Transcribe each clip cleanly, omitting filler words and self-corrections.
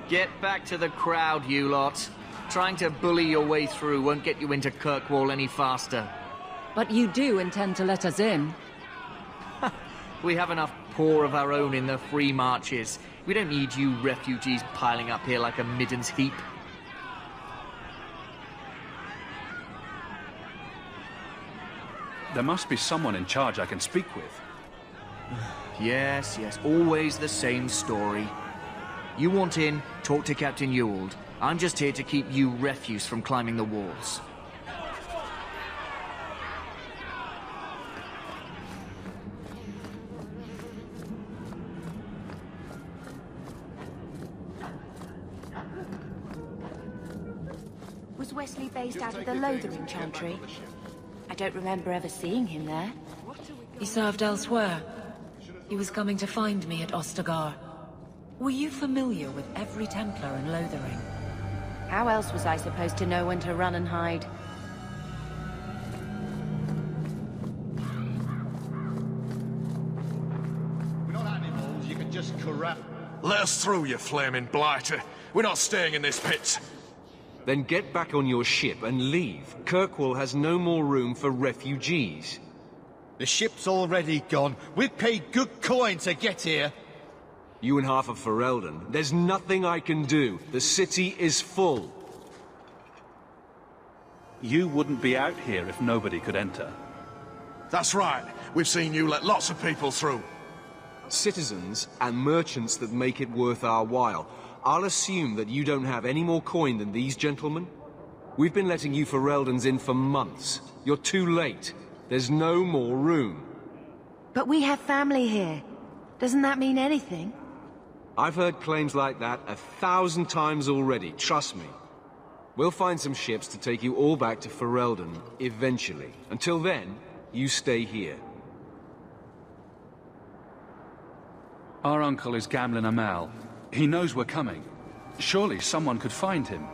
Get back to the crowd, you lot. Trying to bully your way through won't get you into Kirkwola any faster. But you do intend to let us in? We have enough poor of our own in the free marches. We don't need you refugees piling up here like a middens heap. There must be someone in charge I can speak with. Yes, always the same story. You want in, talk to Captain Ewald. I'm just here to keep you refuse from climbing the walls. Was Wesley based out of the Lothering Chantry? I don't remember ever seeing him there. He served elsewhere. He was coming to find me at Ostagar. Were you familiar with every Templar in Lothering? How else was I supposed to know when to run and hide? We're not animals, you can just corrupt. Let us through, you flaming blighter. We're not staying in this pit. Then get back on your ship and leave. Kirkwall has no more room for refugees. The ship's already gone. We've paid good coin to get here. You and half of Ferelden. There's nothing I can do. The city is full. You wouldn't be out here if nobody could enter. That's right. We've seen you let lots of people through. Citizens and merchants that make it worth our while. I'll assume that you don't have any more coin than these gentlemen. We've been letting you Fereldans in for months. You're too late. There's no more room. But we have family here. Doesn't that mean anything? I've heard claims like that 1,000 times already, trust me. We'll find some ships to take you all back to Ferelden, eventually. Until then, you stay here. Our uncle is Gamlin Amal. He knows we're coming. Surely someone could find him.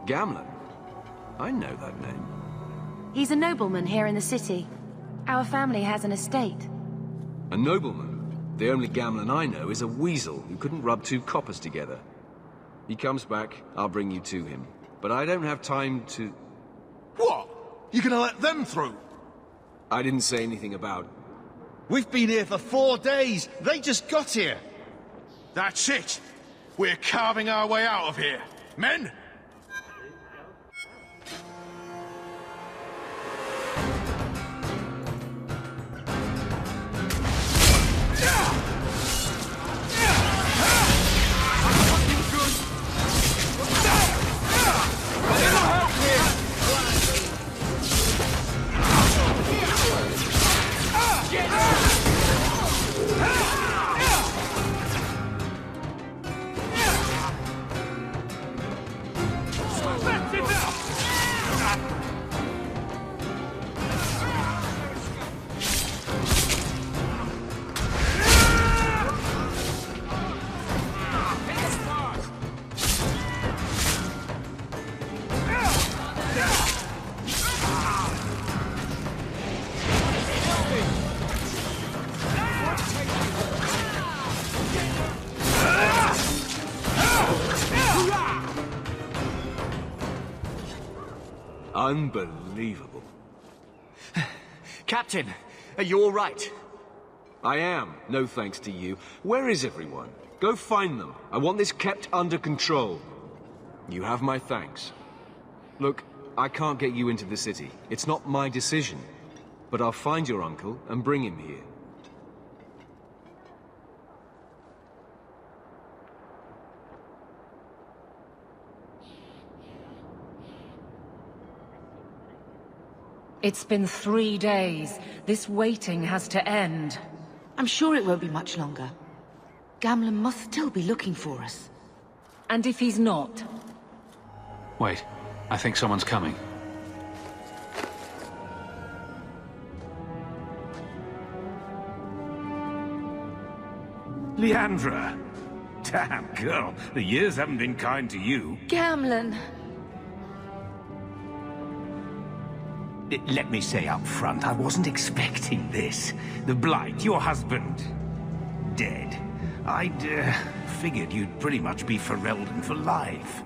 Gamlin? I know that name. He's a nobleman here in the city. Our family has an estate. A nobleman? The only Gamlin I know is a weasel who couldn't rub two coppers together. He comes back, I'll bring you to him. But I don't have time to... What? You gonna let them through? I didn't say anything about... We've been here for 4 days. They just got here. That's it. We're carving our way out of here. Men? Unbelievable. Captain, are you all right? I am, no thanks to you. Where is everyone? Go find them. I want this kept under control. You have my thanks. Look, I can't get you into the city. It's not my decision. But I'll find your uncle and bring him here. It's been 3 days. This waiting has to end. I'm sure it won't be much longer. Gamlin must still be looking for us. And if he's not? Wait, I think someone's coming. Leandra! Damn, girl, the years haven't been kind to you. Gamlin! Let me say up front, I wasn't expecting this. The Blight, your husband, dead. I'd figured you'd pretty much be Ferelden for life.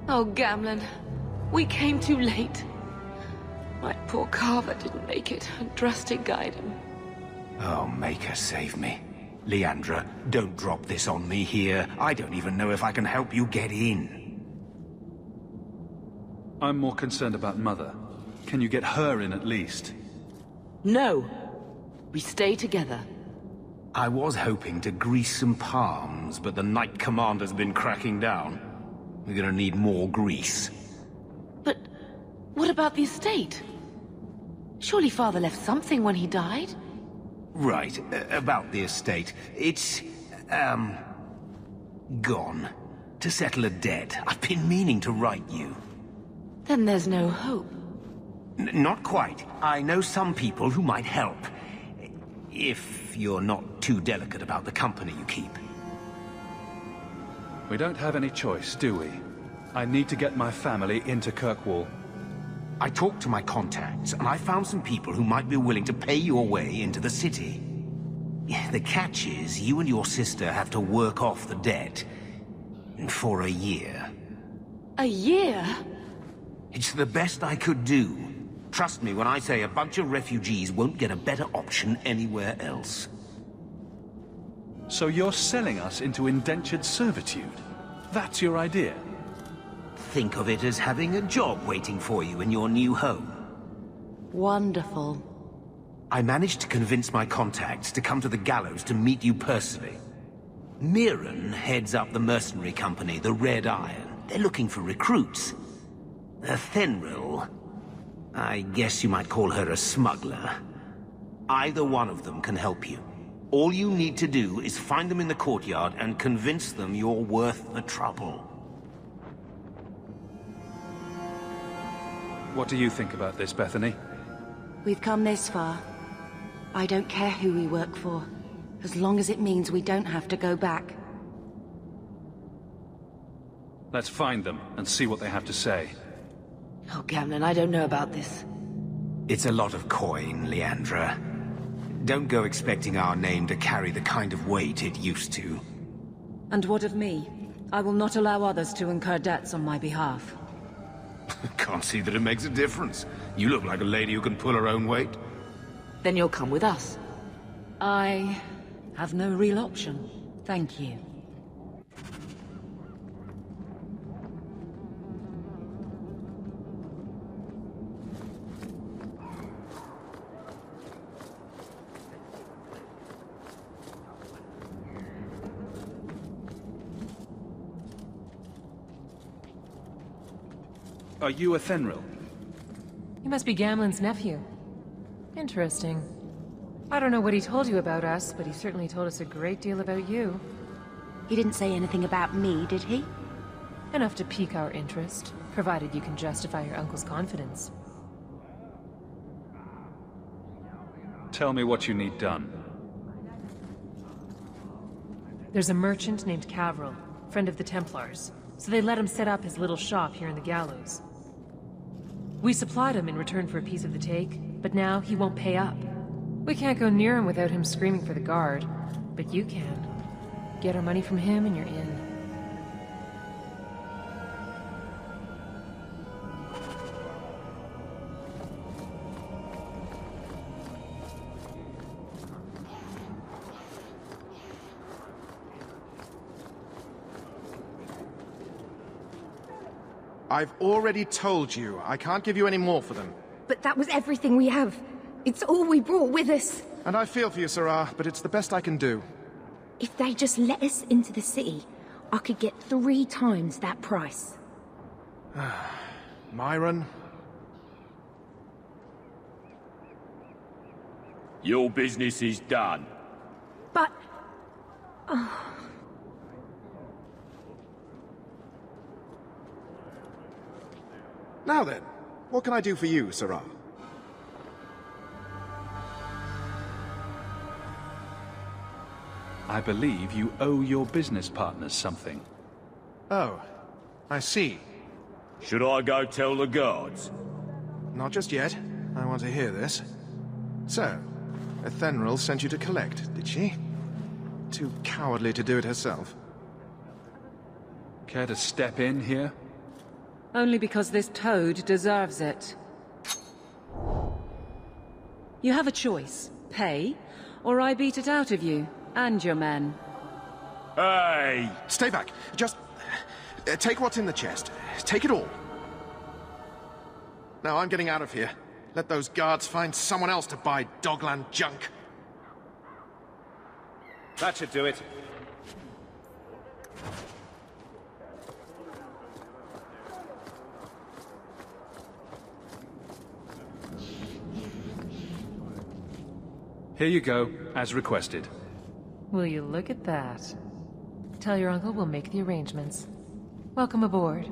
Oh, Gamlen. We came too late. My poor Carver didn't make it, and Drastic guide him. Oh, Maker, save me. Leandra, don't drop this on me here. I don't even know if I can help you get in. I'm more concerned about Mother. Can you get her in at least? No. We stay together. I was hoping to grease some palms, but the Knight Commander's been cracking down. We're gonna need more grease. But what about the estate? Surely Father left something when he died? Right, about the estate. It's, gone. To settle a debt. I've been meaning to write you. Then there's no hope. Not quite. I know some people who might help. If you're not too delicate about the company you keep. We don't have any choice, do we? I need to get my family into Kirkwall. I talked to my contacts, and I found some people who might be willing to pay your way into the city. The catch is, you and your sister have to work off the debt. For a year. A year? It's the best I could do. Trust me when I say a bunch of refugees won't get a better option anywhere else. So you're selling us into indentured servitude? That's your idea? Think of it as having a job waiting for you in your new home. Wonderful. I managed to convince my contacts to come to the gallows to meet you personally. Mirren heads up the mercenary company, the Red Iron. They're looking for recruits. Fenrir, I guess you might call her a smuggler. Either one of them can help you. All you need to do is find them in the courtyard and convince them you're worth the trouble. What do you think about this, Bethany? We've come this far. I don't care who we work for, as long as it means we don't have to go back. Let's find them and see what they have to say. Oh, Gamlen, I don't know about this. It's a lot of coin, Leandra. Don't go expecting our name to carry the kind of weight it used to. And what of me? I will not allow others to incur debts on my behalf. Can't see that it makes a difference. You look like a lady who can pull her own weight. Then you'll come with us. I have no real option. Thank you. Are you a Thenril? He must be Gamlen's nephew. Interesting. I don't know what he told you about us, but he certainly told us a great deal about you. He didn't say anything about me, did he? Enough to pique our interest, provided you can justify your uncle's confidence. Tell me what you need done. There's a merchant named Cavril, friend of the Templars, so they let him set up his little shop here in the gallows. We supplied him in return for a piece of the take, but now he won't pay up. We can't go near him without him screaming for the guard, but you can. Get our money from him and you're in. I've already told you, I can't give you any more for them. But that was everything we have. It's all we brought with us. And I feel for you, Sarah, but it's the best I can do. If they just let us into the city, I could get 3 times that price. Myron? Your business is done. But... Now then, what can I do for you, Sarah? I believe you owe your business partners something. Oh, I see. Should I go tell the guards? Not just yet. I want to hear this. So, Ethenril sent you to collect, did she? too cowardly to do it herself. Care to step in here? Only because this toad deserves it. You have a choice. Pay, or I beat it out of you, and your men. Hey! Stay back. Just... take what's in the chest. Take it all. Now I'm getting out of here. Let those guards find someone else to buy Dogland junk. That should do it. Here you go, as requested. Will you look at that? Tell your uncle we'll make the arrangements. Welcome aboard.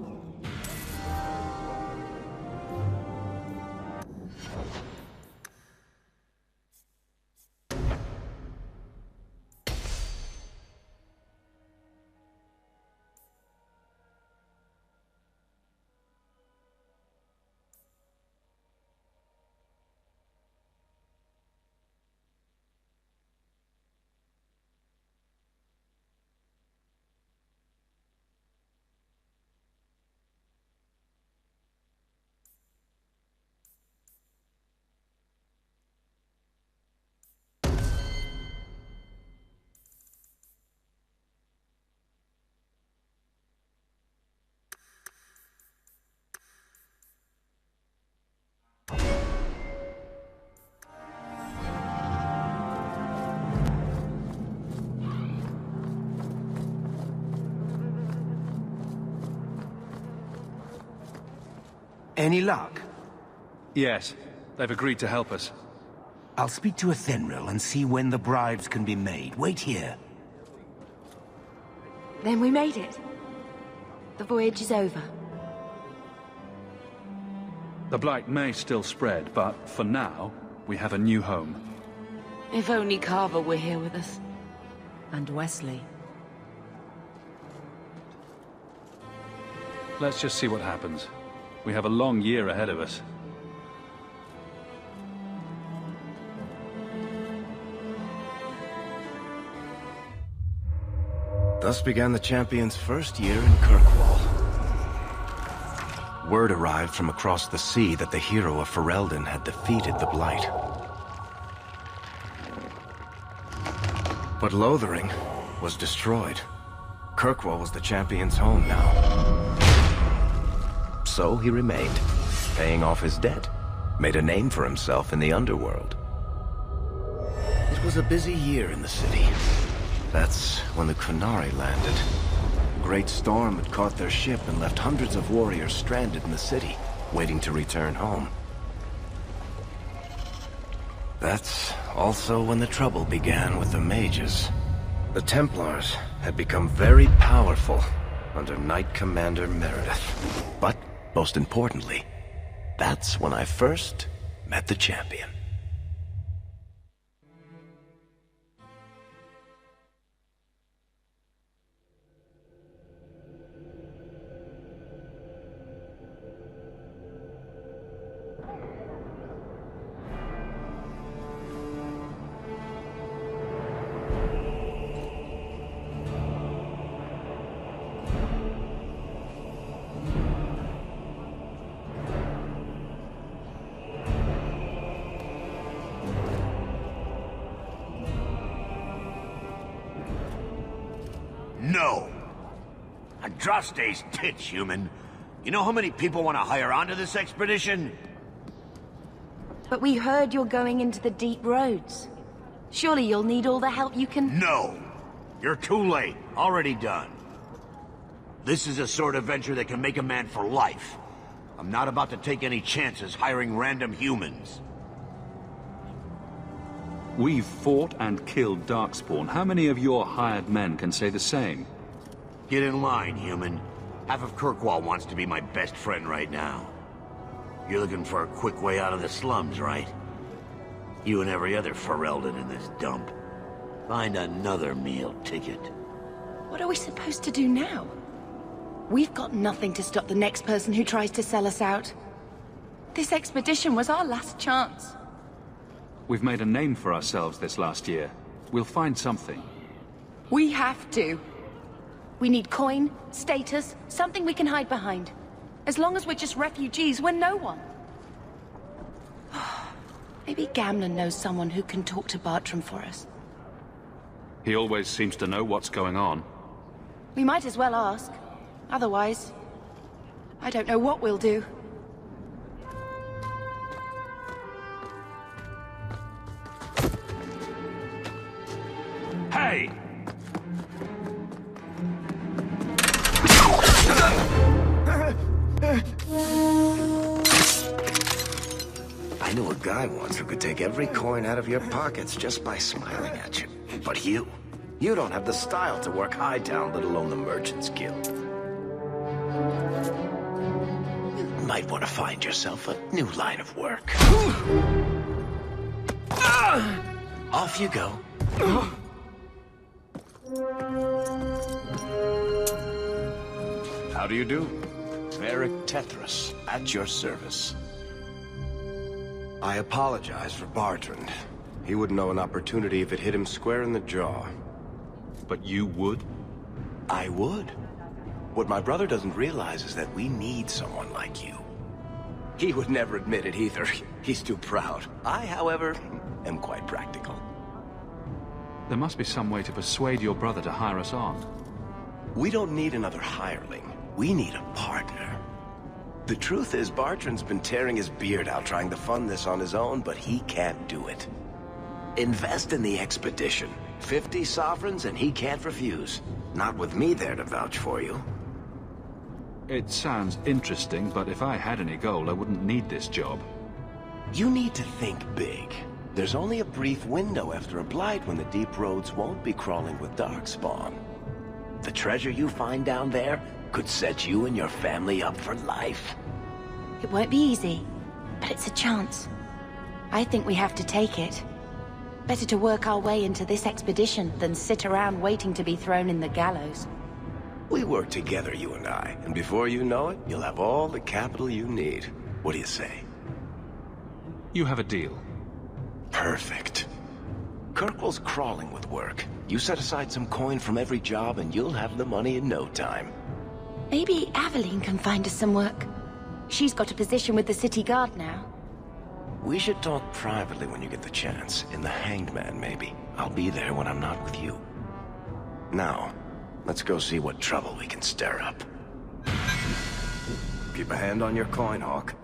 Any luck? Yes, they've agreed to help us. I'll speak to Athenril and see when the bribes can be made. Wait here. Then we made it. The voyage is over. The blight may still spread, but for now, we have a new home. If only Carver were here with us. And Wesley. Let's just see what happens. We have a long year ahead of us. Thus began the champion's first year in Kirkwall. Word arrived from across the sea that the hero of Ferelden had defeated the Blight. But Lothering was destroyed. Kirkwall was the champion's home now. So he remained, paying off his debt, made a name for himself in the underworld. It was a busy year in the city. That's when the Kunari landed. A great storm had caught their ship and left hundreds of warriors stranded in the city, waiting to return home. That's also when the trouble began with the mages. The Templars had become very powerful under Knight Commander Meredith. But most importantly, that's when I first met the champion. No. Andraste's tits, human. You know how many people want to hire onto this expedition? But we heard you're going into the deep roads. Surely you'll need all the help you can... No. You're too late. Already done. This is a sort of venture that can make a man for life. I'm not about to take any chances hiring random humans. We've fought and killed Darkspawn. How many of your hired men can say the same? Get in line, human. Half of Kirkwall wants to be my best friend right now. You're looking for a quick way out of the slums, right? You and every other Ferelden in this dump. Find another meal ticket. What are we supposed to do now? We've got nothing to stop the next person who tries to sell us out. This expedition was our last chance. We've made a name for ourselves this last year. We'll find something. We have to. We need coin, status, something we can hide behind. As long as we're just refugees, we're no one. Maybe Gamlen knows someone who can talk to Bartram for us. He always seems to know what's going on. We might as well ask. Otherwise, I don't know what we'll do. Hey! I knew a guy once who could take every coin out of your pockets just by smiling at you. But you don't have the style to work Hightown, let alone the Merchants Guild. You might want to find yourself a new line of work. Off you go. How do you do? Varric Tethras, at your service. I apologize for Bartrand. He wouldn't know an opportunity if it hit him square in the jaw. But you would? I would. What my brother doesn't realize is that we need someone like you. He would never admit it either. He's too proud. I, however, am quite practical. There must be some way to persuade your brother to hire us on. We don't need another hireling. We need a partner. The truth is, Bartrand's been tearing his beard out trying to fund this on his own, but he can't do it. Invest in the expedition. 50 sovereigns and he can't refuse. Not with me there to vouch for you. It sounds interesting, but if I had any gold, I wouldn't need this job. You need to think big. There's only a brief window after a blight when the deep roads won't be crawling with darkspawn. The treasure you find down there could set you and your family up for life. It won't be easy, but it's a chance. I think we have to take it. Better to work our way into this expedition than sit around waiting to be thrown in the gallows. We work together, you and I, and before you know it, you'll have all the capital you need. What do you say? You have a deal. Perfect. Kirkwall's crawling with work. You set aside some coin from every job and you'll have the money in no time. Maybe Aveline can find us some work. She's got a position with the city guard now. We should talk privately when you get the chance. In the Hanged Man, maybe. I'll be there when I'm not with you. Now, let's go see what trouble we can stir up. Keep a hand on your coin, Hawk.